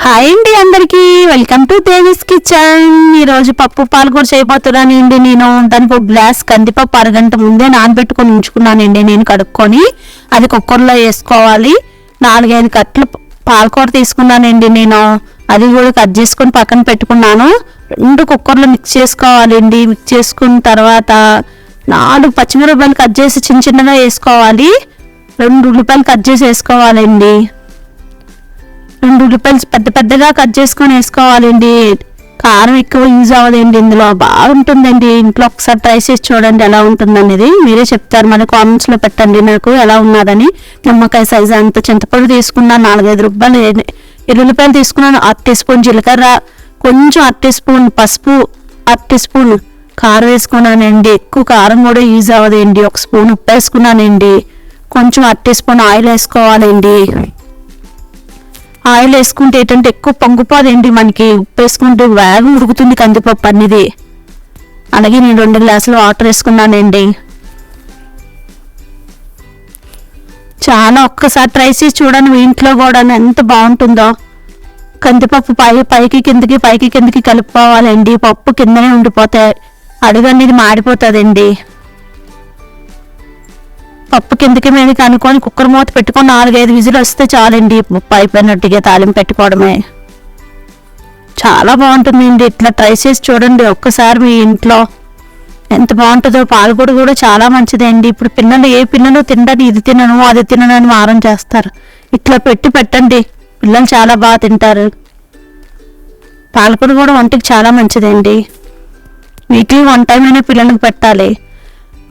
Hi అండి, అందరికీ welcome to Tejas kitchen. ఈరోజు పప్పు పాలకూర చేయబోతున్నానండి. నేను దానికి ఒక గ్లాస్ కందిపప్పు అరగంట ముందే నానబెట్టుకొని ఉంచుకున్నానండి. నేను కడుక్కొని అది కుక్కర్లో వేసుకోవాలి. 4-5 కట్టలు పాలకూర తీసుకున్నానండి. నేను అది కూడా కట్ చేసుకొని పక్కన పెట్టుకున్నాను. 2 కుక్కర్లో మిక్స్ చేసుకోవాలండి. మిక్స్ చేసుకున్న తర్వాత 4 పచ్చిమిరపకాయలు కట్ చేసి చిన్న చిన్నగా వేసుకోవాలి. 2 ఉల్లిపాయలు కట్ చేసి వేసుకోవాలండి. 2 ఉల్లిపాయలు పెద్ద పెద్దగా కట్ చేసుకొని వేసుకోవాలండి. కారం ఎక్కువ యూజ్ అవ్వదండి, ఇందులో బాగుంటుందండి. ఇంట్లో ఒకసారి ట్రై చేసి చూడండి ఎలా ఉంటుంది అనేది. మీరే చెప్తారు, మన కామెంట్స్లో పెట్టండి నాకు ఎలా ఉన్నదని. నిమ్మకాయ సైజు అంత చింతపండు తీసుకున్నాను. 4-5 రూపాయలు ఎల్లుల్లిపాయలు తీసుకున్నాను. 1/2 టీ స్పూన్ జీలకర్ర, కొంచెం 1/2 టీ స్పూన్ పసుపు, 1/2 టీ స్పూన్ కారం వేసుకున్నానండి. ఎక్కువ కారం కూడా యూజ్ అవ్వదండి. 1 స్పూన్ ఉప్పు వేసుకున్నానండి. కొంచెం 1/2 టీ స్పూన్ ఆయిల్ వేసుకోవాలండి. ఆయిల్ వేసుకుంటే ఏంటంటే ఎక్కువ పొంగిపోదండి మనకి. ఉప్పు వేసుకుంటే వేగం ఉడుకుతుంది కందిపప్పు అనేది. అలాగే నేను 2 గ్లాసులు వాటర్ వేసుకున్నానండి. చాలా ఒక్కసారి ట్రై చేసి చూడండి మీ ఇంట్లో కూడా ఎంత బాగుంటుందో. కందిపప్పు పైకి కిందకి కలుపుకోవాలండి. పప్పు కిందనే ఉండిపోతాయి, అడుగు అనేది మాడిపోతుందండి. పప్పు కిందకి మీదకి అనుకొని కుక్కర్ మూత పెట్టుకొని 4-5 విజిల్ వస్తే చాలండి. పప్పు అయిపోయినట్టుగా తాలింపు పెట్టుకోవడమే. చాలా బాగుంటుందండి. ఇట్లా ట్రై చేసి చూడండి ఒక్కసారి మీ ఇంట్లో. ఎంత బాగుంటుందో. పాలకూర కూడా చాలా మంచిదండి. ఇప్పుడు ఏ పిల్లలు తినడానికి ఇది తినను అది తినను అని మారం చేస్తారు. ఇట్లా పెట్టండి, పిల్లలు చాలా బాగా తింటారు. పాలకూర కూడా ఒంటికి చాలా మంచిదండి. వీక్లీ 1 టైం అయినా పిల్లలకు పెట్టాలి.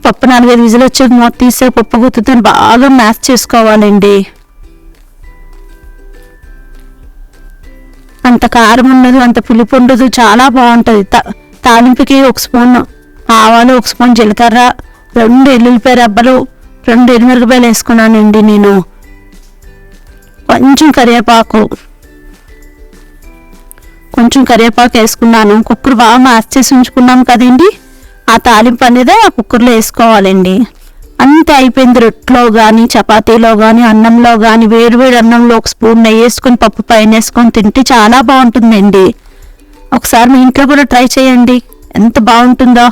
పప్పు 4-5 విజిల్ వచ్చాక మూత తీసే పప్పు గుత్తుతో బాగా మ్యాష్ చేసుకోవాలండి. అంత కారం ఉండదు, అంత పులుపు ఉండదు, చాలా బాగుంటుంది. తాలింపుకి 1 స్పూన్ ఆవాలు, 1 స్పూన్ జీలకర్ర, 2 ఎల్లుల్లిపాయ రబ్బలు, 2 ఎండుమిరపకాయలు వేసుకున్నానండి. నేను కొంచెం కరివేపాకు వేసుకున్నాను. కుక్కర్ బాగా మ్యాష్ చేసి ఉంచుకున్నాం కదండి. ఆ తాలింపు అనేది ఆ కుక్కర్లో వేసుకోవాలండి. అంతే అయిపోయింది. రొట్టెలో కానీ చపాతీలో కానీ అన్నంలో కానీ వేడి అన్నంలో 1 స్పూన్ నెయ్యి వేసుకొని పప్పు పైన వేసుకొని తింటే చాలా బాగుంటుందండి. ఒకసారి మీ ఇంట్లో కూడా ట్రై చేయండి, ఎంత బాగుంటుందో.